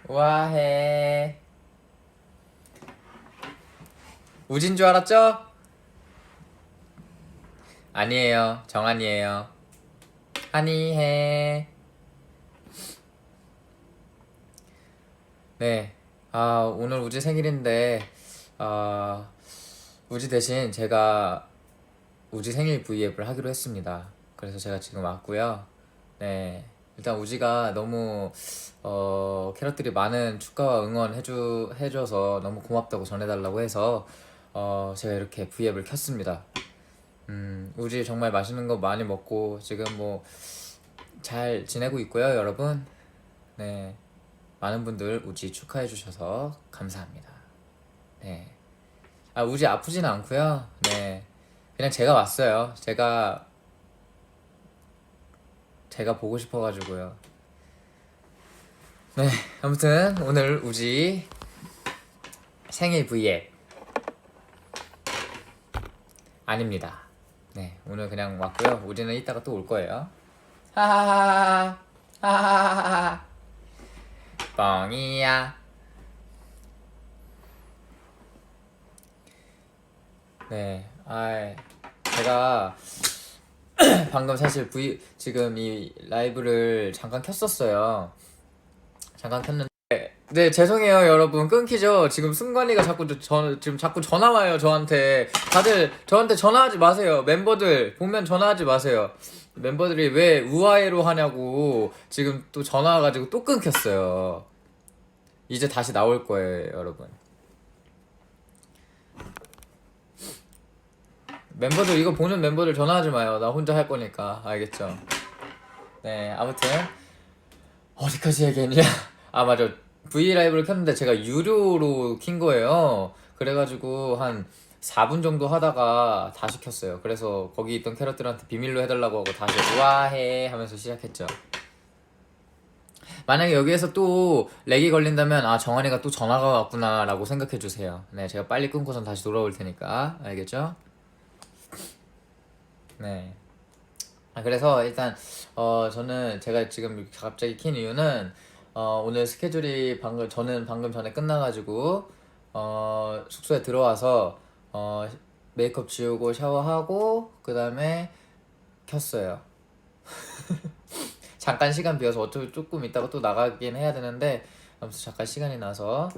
우아해. 우진 줄 알았죠? 아니에요. 정한이에요. 한이해. 네. 오늘 우지 생일인데, 아, 우지 대신 제가 우지 생일 브이앱을 하기로 했습니다. 그래서 제가 지금 왔고요. 네. 일단 우지가 너무, 캐럿들이 많은 축하와 응원 해줘서 너무 고맙다고 전해달라고 해서, 제가 이렇게 브이앱을 켰습니다. 우지 정말 맛있는 거 많이 먹고, 지금 뭐, 잘 지내고 있고요, 여러분. 네. 많은 분들 우지 축하해 주셔서 감사합니다. 네. 우지 아프지는 않고요. 네. 그냥 제가 왔어요. 제가 보고 싶어가지고요. 네. 아무튼 오늘 우지 생일 브이앱 아닙니다. 네. 오늘 그냥 왔고요. 우지는 이따가 또 올 거예요. 하하하하. 하하하하. 뻥이야. 네, 제가 방금 사실 지금 이 라이브를 잠깐 켰었어요. 잠깐 켰는데, 네, 죄송해요, 여러분. 끊기죠? 지금 승관이가 지금 자꾸 전화 와요, 저한테. 다들 저한테 전화하지 마세요. 멤버들, 보면 전화하지 마세요. 멤버들이 왜 우아해로 하냐고 지금 또 전화 와가지고 또 끊겼어요. 이제 다시 나올 거예요, 여러분. 멤버들 이거 보는 멤버들 전화하지 마요. 나 혼자 할 거니까. 알겠죠? 네, 아무튼 어디까지 얘기했냐? 맞아. V 라이브를 켰는데 제가 유료로 킨 거예요. 그래가지고 한 4분 정도 하다가 다시 켰어요. 그래서 거기 있던 캐럿들한테 비밀로 해달라고 하고 다시 우아해 하면서 시작했죠. 만약에 여기에서 또 렉이 걸린다면 정한이가 또 전화가 왔구나 라고 생각해주세요. 네, 제가 빨리 끊고선 다시 돌아올 테니까. 알겠죠? 네. 그래서 일단 저는 제가 지금 갑자기 킨 이유는 오늘 스케줄이 저는 방금 전에 끝나가지고 숙소에 들어와서 메이크업 지우고 샤워하고 그 다음에 켰어요. 잠깐 시간 비어서 어차피 조금 있다가 또 나가긴 해야 되는데 아무튼 잠깐 시간이 나서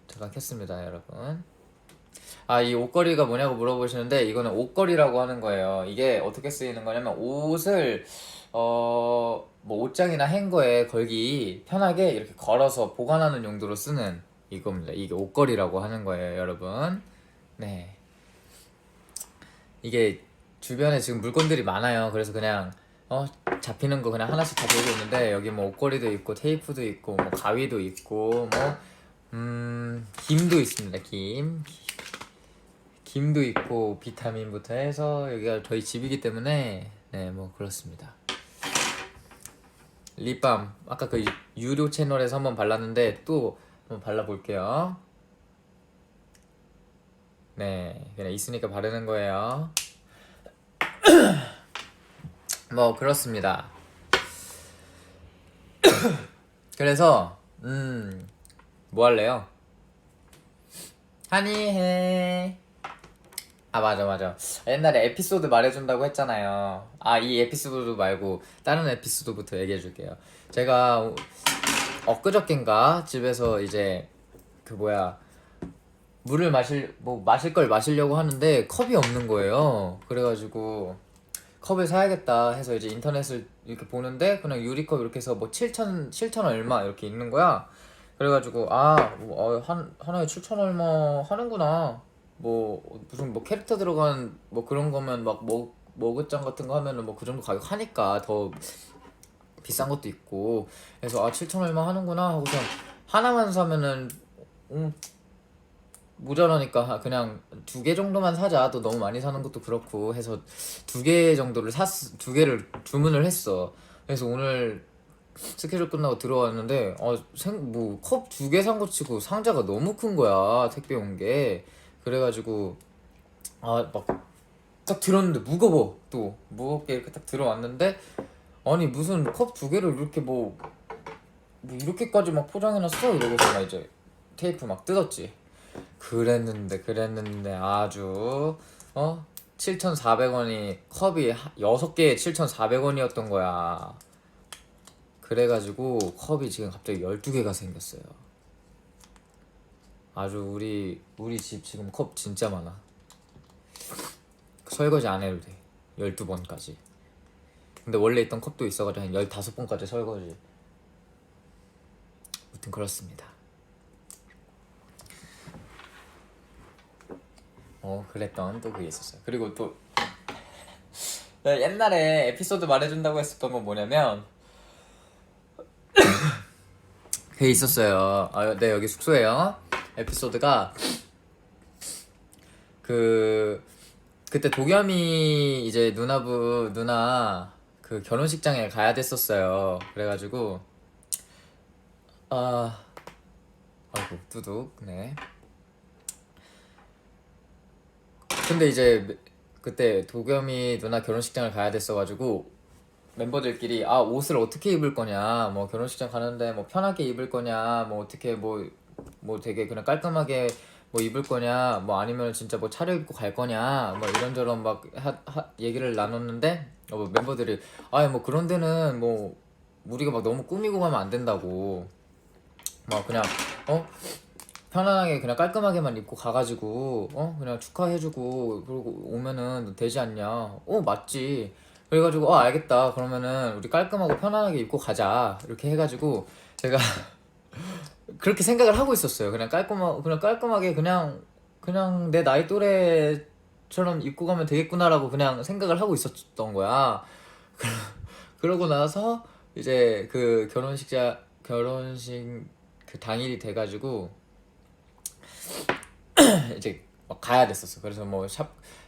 잠깐 켰습니다, 여러분. 이 옷걸이가 뭐냐고 물어보시는데 이거는 옷걸이라고 하는 거예요. 이게 어떻게 쓰이는 거냐면 옷을 뭐 옷장이나 행거에 걸기 편하게 이렇게 걸어서 보관하는 용도로 쓰는 이겁니다. 이게 옷걸이라고 하는 거예요, 여러분. 네. 이게 주변에 지금 물건들이 많아요. 그래서 그냥 잡히는 거 그냥 하나씩 다 들고 있는데 여기 뭐 옷걸이도 있고 테이프도 있고 뭐 가위도 있고 뭐 김도 있습니다. 김도 있고 비타민부터 해서 여기가 저희 집이기 때문에 네, 뭐 그렇습니다. 립밤 아까 그 유료 채널에서 한번 발랐는데 또 한번 발라볼게요. 네, 그냥 있으니까 바르는 거예요. 뭐 그렇습니다. 그래서 뭐 할래요? 한이해. 맞아. 옛날에 에피소드 말해준다고 했잖아요. 이 에피소드 말고 다른 에피소드부터 얘기해줄게요. 제가 엊그저껜가 집에서 이제 물을 마실 걸 마시려고 하는데 컵이 없는 거예요. 그래가지고 컵을 사야겠다 해서 이제 인터넷을 이렇게 보는데 그냥 유리컵 이렇게 해서 뭐 7천 얼마 이렇게 있는 거야. 그래가지고 하나에 7천 얼마 하는구나. 무슨 캐릭터 들어간 그런 거면 머그잔 같은 거 하면은 그 정도 가격 하니까 더 비싼 것도 있고. 그래서 7천 얼마 하는구나 하고서 하나만 사면은 모자라니까 그냥 2개 정도만 사자. 또 너무 많이 사는 것도 그렇고 해서 2개 정도를 2개를 주문을 했어. 그래서 오늘 스케줄 끝나고 들어왔는데 컵 2개 산 거 치고 상자가 너무 큰 거야, 택배 온 게. 그래가지고 딱 들었는데 무거워. 또 무겁게 이렇게 딱 들어왔는데 무슨 컵 2개를 이렇게 뭐 이렇게까지 막 포장해놨어? 이러고서 나 이제 테이프 막 뜯었지. 그랬는데 아주 7,400원이 컵이 6개에 7,400원이었던 거야. 그래가지고 컵이 지금 갑자기 12개가 생겼어요. 아주 우리 집 지금 컵 진짜 많아. 설거지 안 해도 돼. 12번까지. 근데 원래 있던 컵도 있어가지고 한 15번까지 설거지. 아무튼 그렇습니다. 그랬던 또 그게 있었어요. 그리고 또 내가 옛날에 에피소드 말해준다고 했었던 건 뭐냐면 그게 있었어요. 네, 여기 숙소에요. 에피소드가 그때 도겸이 이제 누나 그 결혼식장에 가야 됐었어요. 그래가지고 아이고 뚜둑. 네. 근데 이제 그때 도겸이 누나 결혼식장을 가야 됐어가지고 멤버들끼리 옷을 어떻게 입을 거냐, 뭐 결혼식장 가는데 뭐 편하게 입을 거냐, 뭐 어떻게 뭐 되게 그냥 깔끔하게 뭐 입을 거냐, 뭐 아니면 진짜 뭐 차려입고 갈 거냐, 뭐 이런저런 막 얘기를 나눴는데 멤버들이 뭐 그런 데는 뭐 우리가 막 너무 꾸미고 가면 안 된다고, 막 그냥 편안하게 그냥 깔끔하게만 입고 가가지고 그냥 축하해주고 그러고 오면은 되지 않냐. 맞지. 그래가지고 알겠다, 그러면은 우리 깔끔하고 편안하게 입고 가자 이렇게 해가지고 제가 그렇게 생각을 하고 있었어요. 그냥 깔끔하게 그냥 내 나이 또래처럼 입고 가면 되겠구나라고 그냥 생각을 하고 있었던 거야. 그러고 나서 이제 그 결혼식 그 당일이 돼가지고 이제 막 가야 됐었어. 그래서 뭐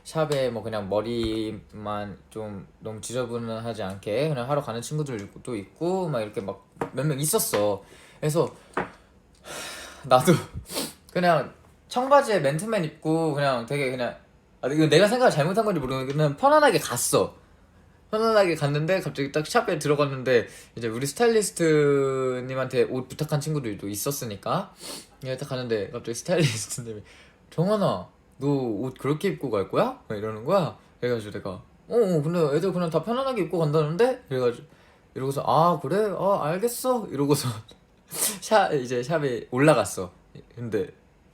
샵에 뭐 그냥 머리만 좀 너무 지저분하지 않게 그냥 하러 가는 친구들도 있고 막 이렇게 막 몇 명 있었어. 그래서 나도 그냥 청바지에 맨투맨 입고 그냥 되게 그냥 이거 내가 생각을 잘못한 건지 모르겠는데 그냥 편안하게 갔어. 편안하게 갔는데 갑자기 딱 샵에 들어갔는데 이제 우리 스타일리스트님한테 옷 부탁한 친구들도 있었으니까 얘가 딱 가는데 갑자기 스타일리스트님이 정환아, 너 옷 그렇게 입고 갈 거야? 막 이러는 거야. 그래가지고 내가 근데 애들 그냥 다 편안하게 입고 간다는데? 그래가지고 이러고서 그래? 알겠어 이러고서 이제 샵에 올라갔어. 근데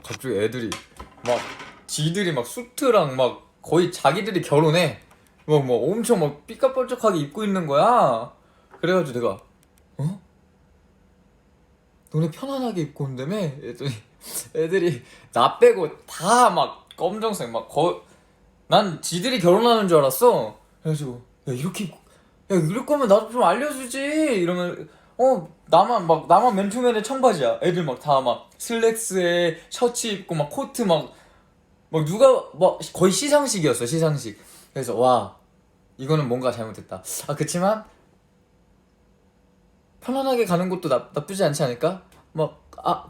갑자기 애들이 막 지들이 막 수트랑 막 거의 자기들이 결혼해 막 엄청 막 삐까뻔쩍하게 입고 있는 거야. 그래가지고 내가 너네 편안하게 입고 온다며? 했더니 애들이 나 빼고 다 막 검정색 난 지들이 결혼하는 줄 알았어. 그래가지고 야 이렇게 입고 야 이럴 거면 나도 좀 알려주지 이러면 나만 맨투맨에 청바지야. 애들 막 다 막 슬랙스에 셔츠 입고 막 코트 막 누가 막 거의 시상식이었어, 시상식. 그래서 와 이거는 뭔가 잘못됐다. 그치만 편안하게 가는 것도 나쁘지 않지 않을까?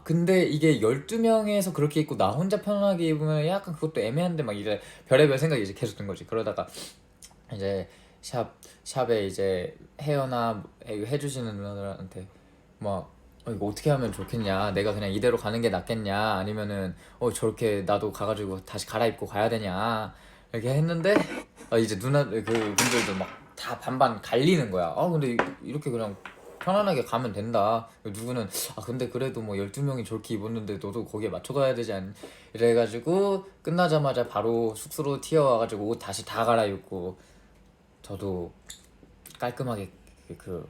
근데 이게 12명에서 그렇게 입고 나 혼자 편안하게 입으면 약간 그것도 애매한데 막 이제 별의별 생각이 이제 계속 든 거지. 그러다가 이제 샵에 이제 헤어나 해주시는 누나들한테 막 이거 어떻게 하면 좋겠냐, 내가 그냥 이대로 가는 게 낫겠냐, 아니면은 저렇게 나도 가가지고 다시 갈아입고 가야 되냐 이렇게 했는데 이제 그 분들도 막 다 반반 갈리는 거야. 근데 이렇게 그냥 편안하게 가면 된다. 누구는 근데 그래도 뭐 12명이 저렇게 입었는데 너도 거기에 맞춰가야 되지 않니? 이래가지고 끝나자마자 바로 숙소로 튀어와가지고 옷 다시 다 갈아입고 저도 깔끔하게 그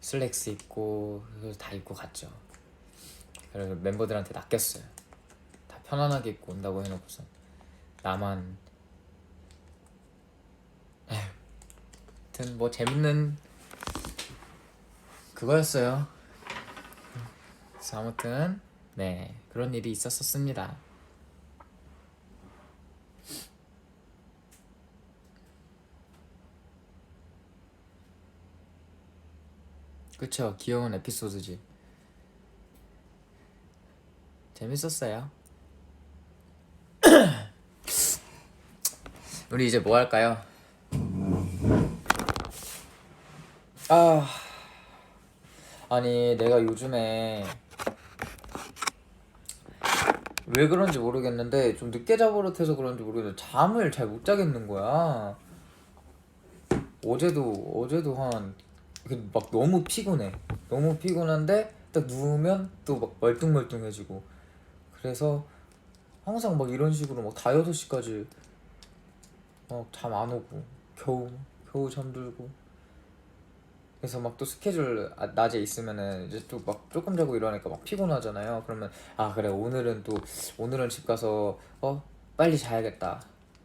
슬랙스 입고 다 입고 갔죠. 그래서 멤버들한테 낚였어요. 다 편안하게 입고 온다고 해놓고서 나만. 하여튼 뭐 재밌는 그거였어요. 그래서 아무튼 네, 그런 일이 있었습니다. 그쵸, 귀여운 에피소드지. 재밌었어요. 우리 이제 뭐 할까요? 아니 내가 요즘에 왜 그런지 모르겠는데 좀 늦게 자버릇해서 그런지 모르겠는데 잠을 잘 못 자겠는 거야. 어제도 막 너무 피곤해. 너무 피곤한데 딱 누우면 또 막 멀뚱멀뚱해지고. 그래서 항상 막 이런 식으로 막 다 6시까지 막 잠 안 오고 겨우 잠들고. 그래서 막 또 스케줄 낮에 있으면은 이제 또 막 조금 자고 이러니까 막 피곤하잖아요. 그러면 아 그래 오늘은 집 가서 빨리 자야겠다.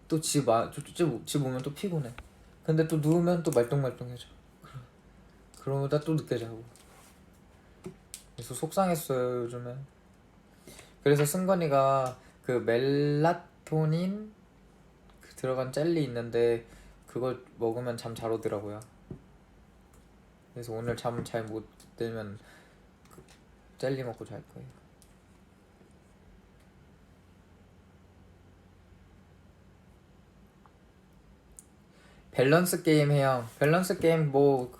또 집 오면 또 피곤해. 근데 또 누우면 또 말똥말똥해져. 그러다 또 늦게 자고. 그래서 속상했어요 요즘에. 그래서 승관이가 그 멜라토닌 들어간 젤리 있는데 그걸 먹으면 잠 잘 오더라고요. 그래서 오늘 잠 잘 못 들면 젤리 먹고 잘 거예요. 밸런스 게임 해요. 밸런스 게임 뭐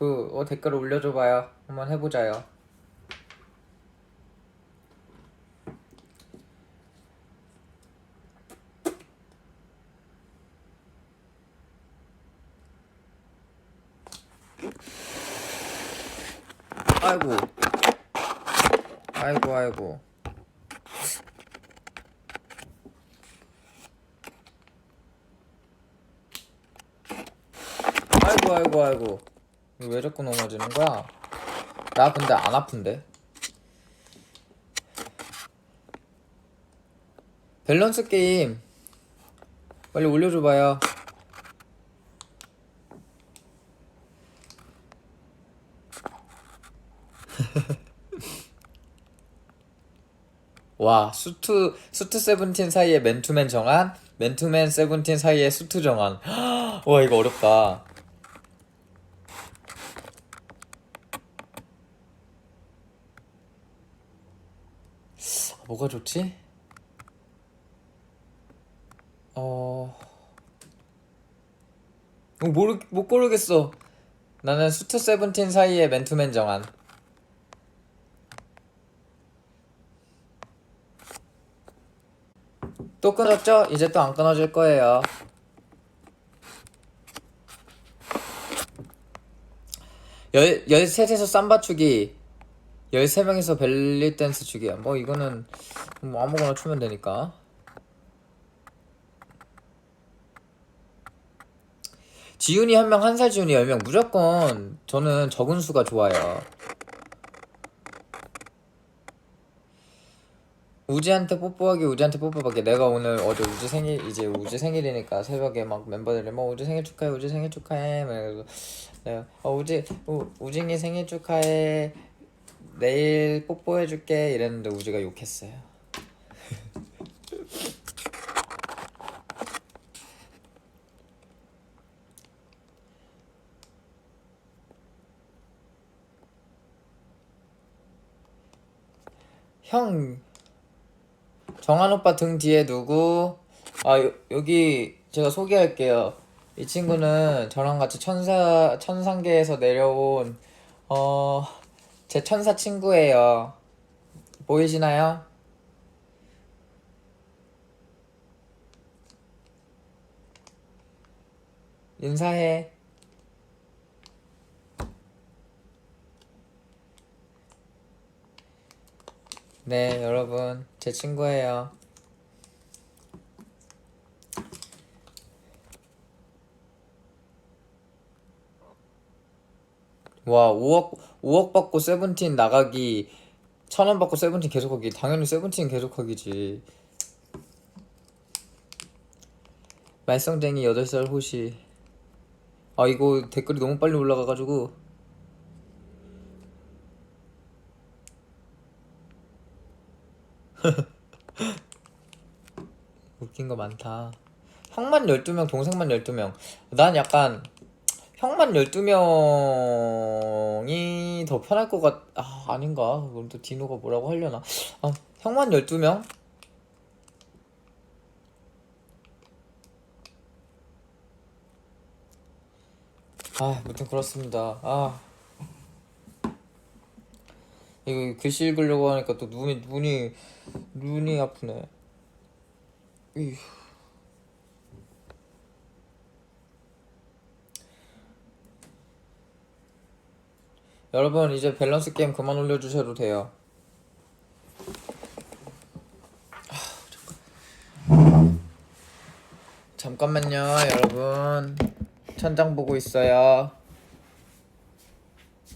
댓글 올려줘봐요. 한번 해보자요. 아이고 아이고 아이고 아이고 아이고 아이고 이거 왜 자꾸 넘어지는 거야? 나 근데 안 아픈데? 밸런스 게임 빨리 올려줘봐요. 와 수트 세븐틴 사이에 맨투맨 정한, 맨투맨 세븐틴 사이에 수트 정한. 와 이거 어렵다. 뭐가 좋지? 못 고르겠어. 나는 수트 세븐틴 사이에 맨투맨 정한. 또 끊었죠? 이제 또 안 끊어질 거예요. 13에서 삼바 추기, 13명에서 벨리 댄스 추기야. 뭐 이거는 뭐 아무거나 추면 되니까. 지훈이 한 명, 1살 지훈이 10명. 무조건 저는 적은 수가 좋아요. 우지한테 뽀뽀하기. 내가 오늘 어제 이제 우지 생일이니까 새벽에 막 멤버들이 뭐 우지 생일 축하해. 그래서 내가 우징이 생일 축하해. 내일 뽀뽀해줄게 이랬는데 우지가 욕했어요. 형, 정한 오빠 등 뒤에 누구? 여기 제가 소개할게요. 이 친구는 저랑 같이 천상계에서 내려온 제 천사 친구예요. 보이시나요? 인사해. 네, 여러분, 제 친구예요. 와, 5억 받고 세븐틴 나가기, 1,000원 받고 세븐틴 계속하기. 당연히 세븐틴 계속하기지. 말썽쟁이 8살 호시. 이거 댓글이 너무 빨리 올라가가지고. 웃긴 거 많다. 형만 12명, 동생만 12명. 난 약간 형만 12명이 더 편할 것 아닌가? 그럼 또 디노가 뭐라고 하려나? 형만 12명? 무튼 그렇습니다. 이거 글씨 읽으려고 하니까 또 눈이 아프네. 이휴. 여러분 이제 밸런스 게임 그만 올려주셔도 돼요. 잠깐만요 여러분, 천장 보고 있어요.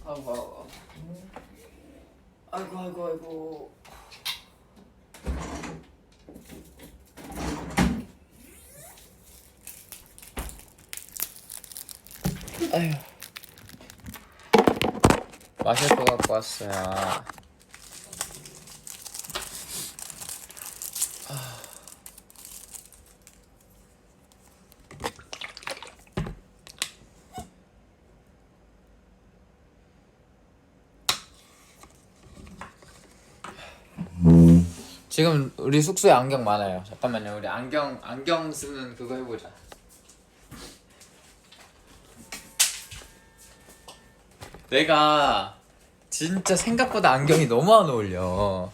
아이고. 아휴, 마실 거 갖고 왔어요. 지금 우리 숙소에 안경 많아요. 잠깐만요. 우리 안경 쓰는 그거 해보자. 내가 진짜 생각보다 안경이 너무 안 어울려.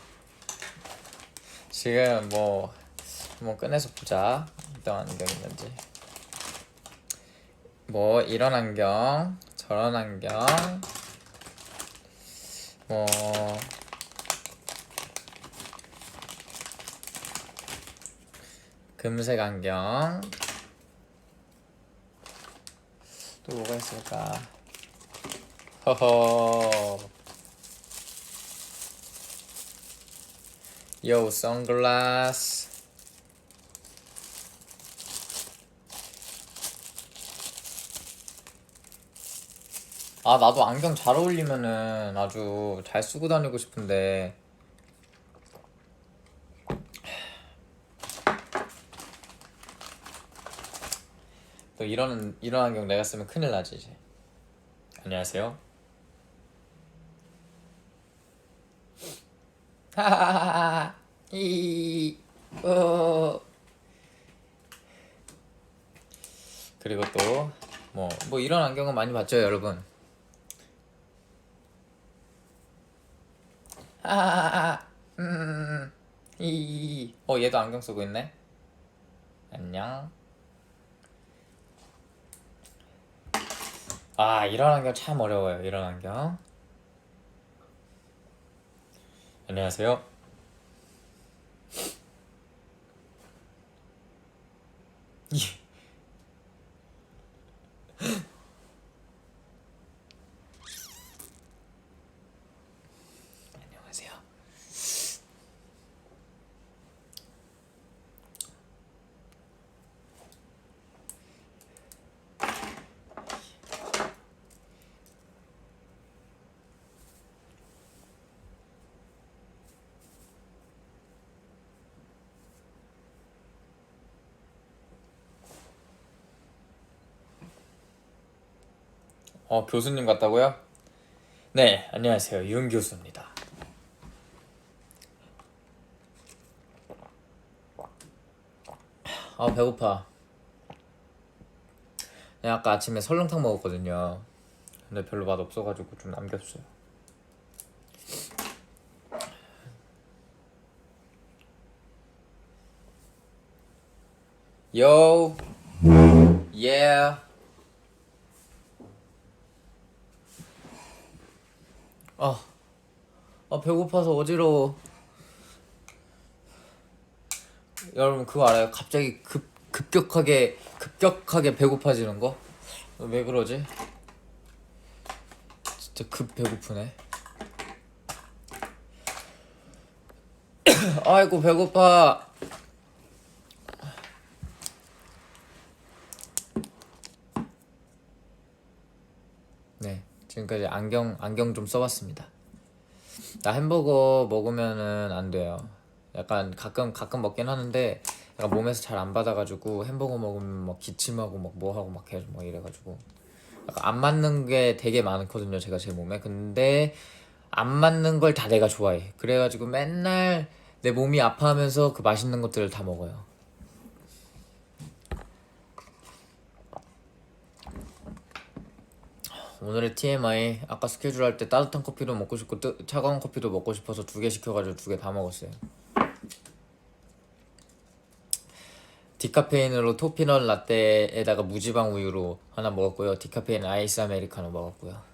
지금 뭐 한번 꺼내서 보자. 어떤 안경 있는지. 뭐 이런 안경, 저런 안경, 뭐 금색 안경. 또 뭐가 있을까? 허허. 요 선글라스. 아 나도 안경 잘 어울리면은 아주 잘 쓰고 다니고 싶은데 또 이런 안경 내가 쓰면 큰일 나지 이제. 안녕하세요. 하하하하. 그리고 또 뭐 이런 안경은 많이 봤죠 여러분. 얘도 안경 쓰고 있네. 안녕. 이런 안경 참 어려워요. 이런 안경. 안녕하세요. 안녕하세요. 교수님 같다고요? 네, 안녕하세요. 윤 교수입니다. 배고파. 네, 아까 아침에 설렁탕 먹었거든요. 근데 별로 맛 없어가지고 좀 남겼어요. Yo, yeah. 배고파서 어지러워. 여러분 그거 알아요? 갑자기 급격하게 배고파지는 거? 왜 그러지? 진짜 급 배고프네. 아이고 배고파. 네, 지금까지 안경 좀 써봤습니다. 나 햄버거 먹으면은 안 돼요. 약간 가끔 먹긴 하는데 약간 몸에서 잘 안 받아가지고 햄버거 먹으면 막 기침하고 막 뭐하고 막 계속 막 이래가지고 약간 안 맞는 게 되게 많거든요 제가 제 몸에. 근데 안 맞는 걸 다 내가 좋아해. 그래가지고 맨날 내 몸이 아파하면서 그 맛있는 것들을 다 먹어요. 오늘의 TMI, 아까 스케줄 할 때 따뜻한 커피도 먹고 싶고 차가운 커피도 먹고 싶어서 2개 시켜가지고 2개 다 먹었어요. 디카페인으로 토피넛 라떼에다가 무지방 우유로 하나 먹었고요. 디카페인 아이스 아메리카노 먹었고요.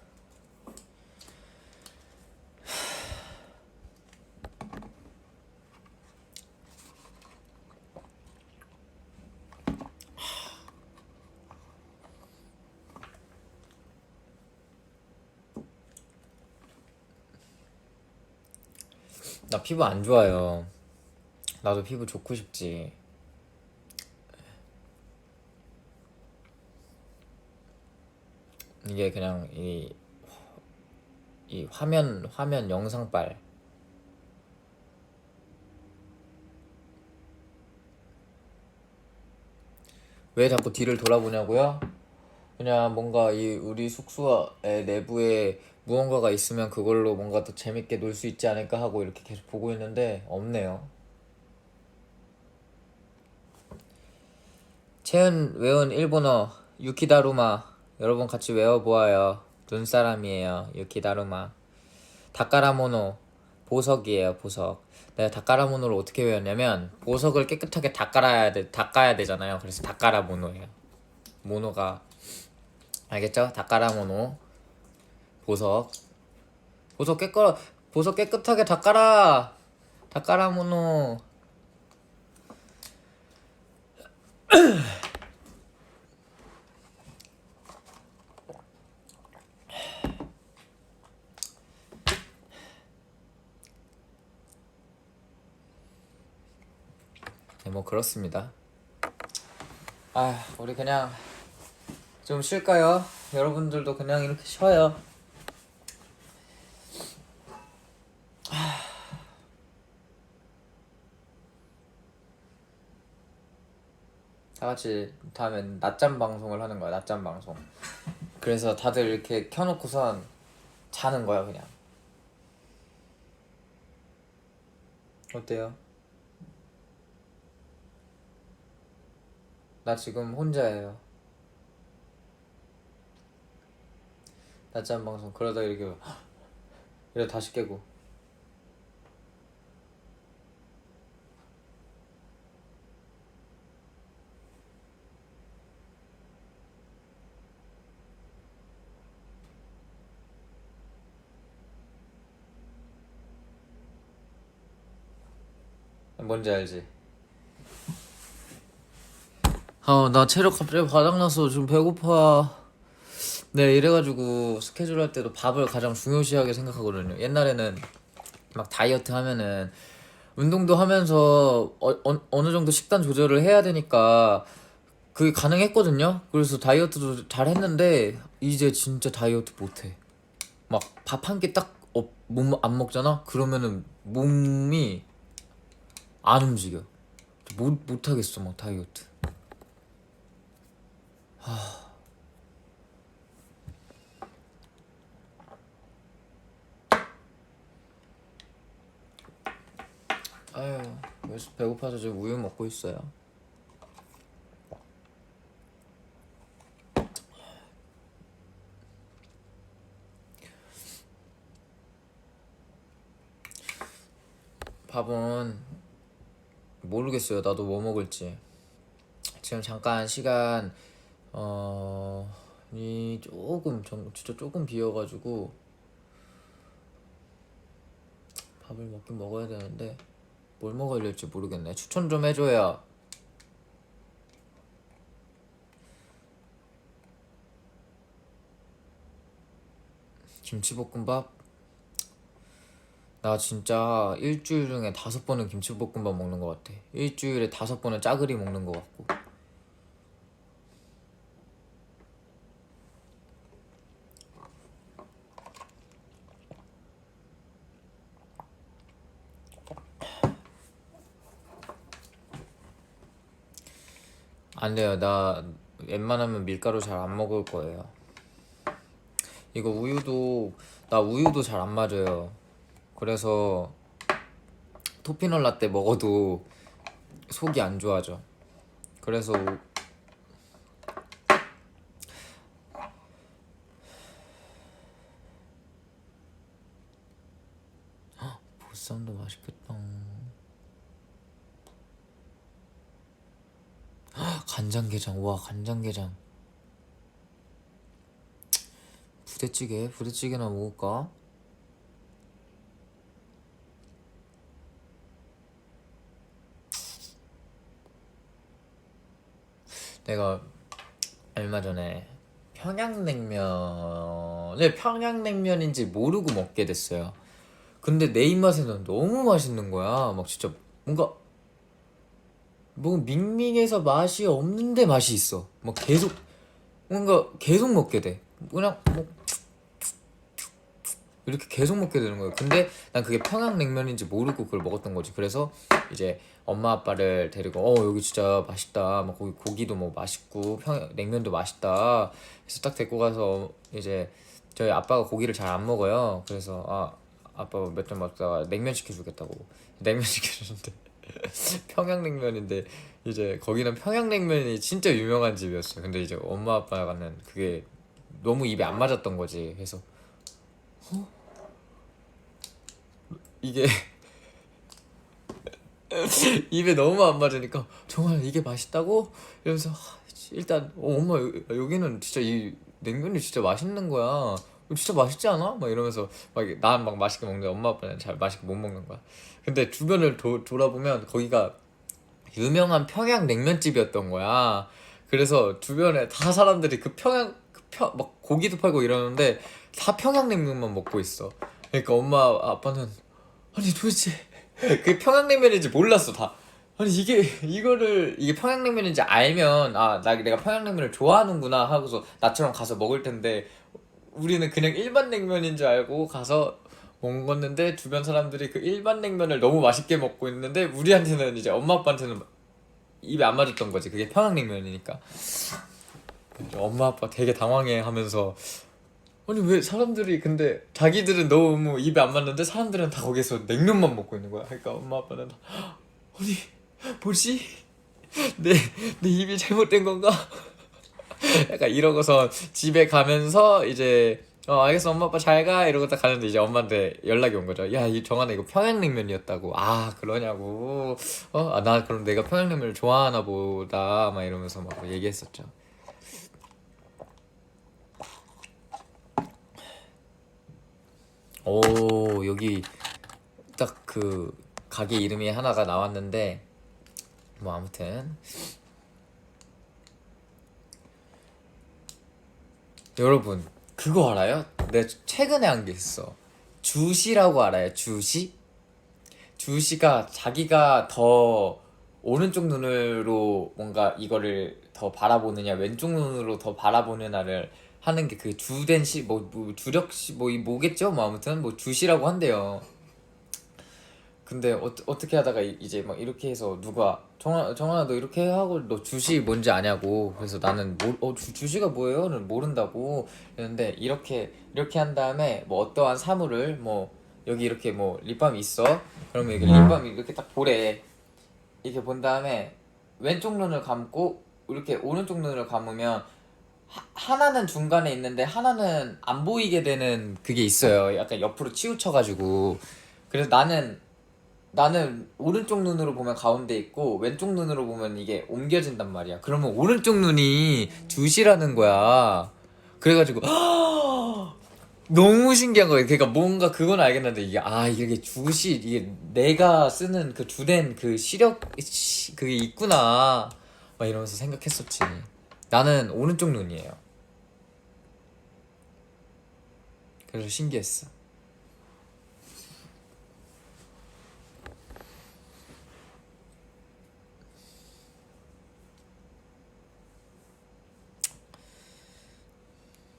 나 피부 안 좋아요. 나도 피부 좋고 싶지. 이게 그냥 이 화면 영상빨. 왜 자꾸 뒤를 돌아보냐고요? 그냥 뭔가 이 우리 숙소의 내부에 무언가가 있으면 그걸로 뭔가 더 재밌게 놀 수 있지 않을까 하고 이렇게 계속 보고 있는데 없네요. 채은 외운 일본어 유키다루마 여러분 같이 외워보아요. 눈사람이에요. 유키다루마. 다카라모노 보석이에요. 보석. 내가 다카라모노를 어떻게 외웠냐면 보석을 깨끗하게 닦아야 되잖아요. 그래서 다카라모노예요. 모노가 알겠죠? 다카라모노 보석. 보석 깨끗하게 닦아라. 다카라모노. 네, 뭐 그렇습니다. 우리 그냥 좀 쉴까요? 여러분들도 그냥 이렇게 쉬어요. 다 같이 다음엔 낮잠 방송을 하는 거야. 낮잠 방송. 그래서 다들 이렇게 켜놓고선 자는 거야 그냥. 어때요? 나 지금 혼자예요. 낮잠 방송 그러다 이러다 다시 깨고. 뭔지 알지? 나 체력 갑자기 바닥나서 좀 배고파. 네, 이래가지고 스케줄 할 때도 밥을 가장 중요시하게 생각하거든요. 옛날에는 막 다이어트 하면은 운동도 하면서 어느 정도 식단 조절을 해야 되니까 그게 가능했거든요. 그래서 다이어트도 잘 했는데 이제 진짜 다이어트 못해. 막 밥 한 끼 딱 안 먹잖아? 그러면은 몸이 안 움직여. 못하겠어 막 다이어트. 아유, 그래서 배고파서 지금 우유 먹고 있어요. 밥은 모르겠어요. 나도 뭐 먹을지. 지금 잠깐 시간 이 진짜 조금 비어가지고 밥을 먹긴 먹어야 되는데 뭘 먹어야 될지 모르겠네. 추천 좀 해줘요. 김치볶음밥? 나 진짜 일주일 중에 5번은 김치볶음밥 먹는 것 같아. 일주일에 5번은 짜글이 먹는 것 같고. 안 돼요. 나 웬만하면 밀가루 잘 안 먹을 거예요. 이거 나 우유도 잘 안 맞아요. 그래서 토피넛 라떼 먹어도 속이 안 좋아져. 그래서 보쌈도 맛있겠다. 간장게장, 와 간장게장. 부대찌개나 먹을까? 내가 얼마 전에 평양냉면인지 모르고 먹게 됐어요. 근데 내 입맛에는 너무 맛있는 거야. 막 진짜 뭔가 밍밍해서 맛이 없는데 맛이 있어. 막 계속 뭔가 계속 먹게 돼. 그냥 뭐 이렇게 계속 먹게 되는 거예요. 근데 난 그게 평양냉면인지 모르고 그걸 먹었던 거지. 그래서 이제 엄마 아빠를 데리고 여기 진짜 맛있다. 막 거기 고기도 뭐 맛있고 냉면도 맛있다. 그래서 딱 데리고 가서 이제 저희 아빠가 고기를 잘 안 먹어요. 그래서 아빠 몇 점 먹다가 냉면 시켜주겠다고 냉면 시켜줬는데 평양냉면인데 이제 거기는 평양냉면이 진짜 유명한 집이었어요. 근데 이제 엄마 아빠가는 그게 너무 입에 안 맞았던 거지. 그래서 이게 입에 너무 안 맞으니까 정말 이게 맛있다고? 이러면서 일단 엄마 여기는 진짜 이 냉면이 진짜 맛있는 거야. 진짜 맛있지 않아? 막 이러면서 난 막 맛있게 먹는데 엄마 아빠는 잘 맛있게 못 먹는 거야. 근데 주변을 돌아보면 거기가 유명한 평양 냉면집이었던 거야. 그래서 주변에 다 사람들이 막 고기도 팔고 이러는데 다 평양냉면만 먹고 있어. 그러니까 엄마 아빠는 아니 도대체 그게 평양냉면인지 몰랐어 다. 아니 이게 평양냉면인지 알면 내가 평양냉면을 좋아하는구나 하고서 나처럼 가서 먹을 텐데 우리는 그냥 일반 냉면인 줄 알고 가서 먹었는데 주변 사람들이 그 일반 냉면을 너무 맛있게 먹고 있는데 우리한테는 이제 엄마 아빠한테는 입에 안 맞았던 거지. 그게 평양냉면이니까. 엄마 아빠 되게 당황해 하면서 아니 왜 사람들이 근데 자기들은 너무 입에 안 맞는데 사람들은 다 거기서 냉면만 먹고 있는 거야. 그러니까 엄마 아빠는 아니 뭐지? 내 입이 잘못된 건가? 약간 이러고서 집에 가면서 이제 알겠어 엄마 아빠 잘 가 이러고 딱 가는데 이제 엄마한테 연락이 온 거죠. 야 이 정한아 이거 평양냉면이었다고. 그러냐고. 나 그럼 내가 평양냉면을 좋아하나 보다 막 이러면서 막 얘기했었죠. 오 여기 딱 그 가게 이름이 하나가 나왔는데 뭐 아무튼 여러분 그거 알아요? 내가 최근에 한 게 있어. 주시라고 알아요? 주시가 자기가 더 오른쪽 눈으로 뭔가 이거를 더 바라보느냐 왼쪽 눈으로 더 바라보느냐를 하는 게 그 주된 주력시 뭐겠죠? 뭐 아무튼 뭐 주시라고 한대요. 근데 어떻게 하다가 이제 막 이렇게 해서 누가 정한아 너 이렇게 하고 너 주시 뭔지 아냐고. 그래서 나는 주시가 뭐예요?는 모른다고 했는데 이렇게 한 다음에 뭐 어떠한 사물을 뭐 여기 이렇게 뭐 립밤이 있어. 그러면 이게 립밤이 이렇게 딱 보래. 이렇게 본 다음에 왼쪽 눈을 감고 이렇게 오른쪽 눈을 감으면 하나는 중간에 있는데 하나는 안 보이게 되는 그게 있어요. 약간 옆으로 치우쳐가지고. 그래서 나는 오른쪽 눈으로 보면 가운데 있고 왼쪽 눈으로 보면 이게 옮겨진단 말이야. 그러면 오른쪽 눈이 주시라는 거야. 그래가지고 너무 신기한 거야. 그러니까 뭔가 그건 알겠는데 이게 주시 이게 내가 쓰는 그 주된 그 시력 그게 있구나 막 이러면서 생각했었지. 나는 오른쪽 눈이에요. 그래서 신기했어.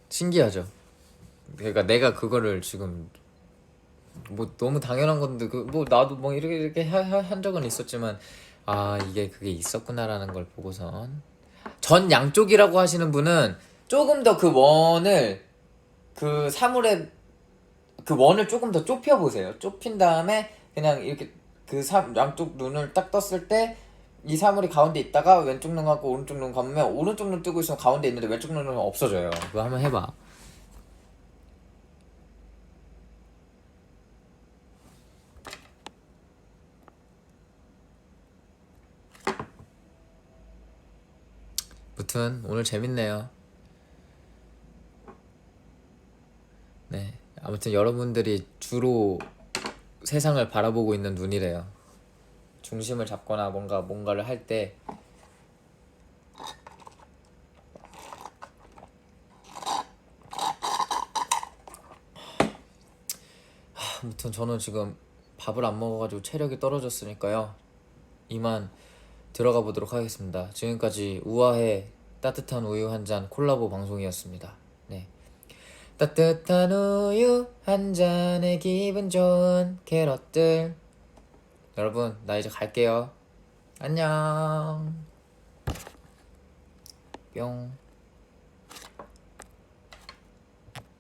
신기하죠. 그러니까 내가 그거를 지금 뭐 너무 당연한 건데 뭐 나도 뭐 이렇게 한 적은 있었지만 이게 그게 있었구나라는 걸 보고선 전 양쪽이라고 하시는 분은 조금 더 그 원을 그 사물의 그 원을 조금 더 좁혀 보세요. 좁힌 다음에 그냥 이렇게 양쪽 눈을 딱 떴을 때 이 사물이 가운데 있다가 왼쪽 눈하고 오른쪽 눈 감으면 오른쪽 눈 뜨고 있으면 가운데 있는데 왼쪽 눈은 없어져요. 그거 한번 해봐. 아무튼 오늘 재밌네요. 네, 아무튼 여러분들이 주로 세상을 바라보고 있는 눈이래요. 중심을 잡거나 뭔가를 할 때 아무튼 저는 지금 밥을 안 먹어가지고 체력이 떨어졌으니까요. 이만 들어가 보도록 하겠습니다. 지금까지 우아해 따뜻한 우유 한 잔 콜라보 방송이었습니다. 네, 따뜻한 우유 한 잔에 기분 좋은 캐럿들. 여러분 나 이제 갈게요. 안녕. 뿅.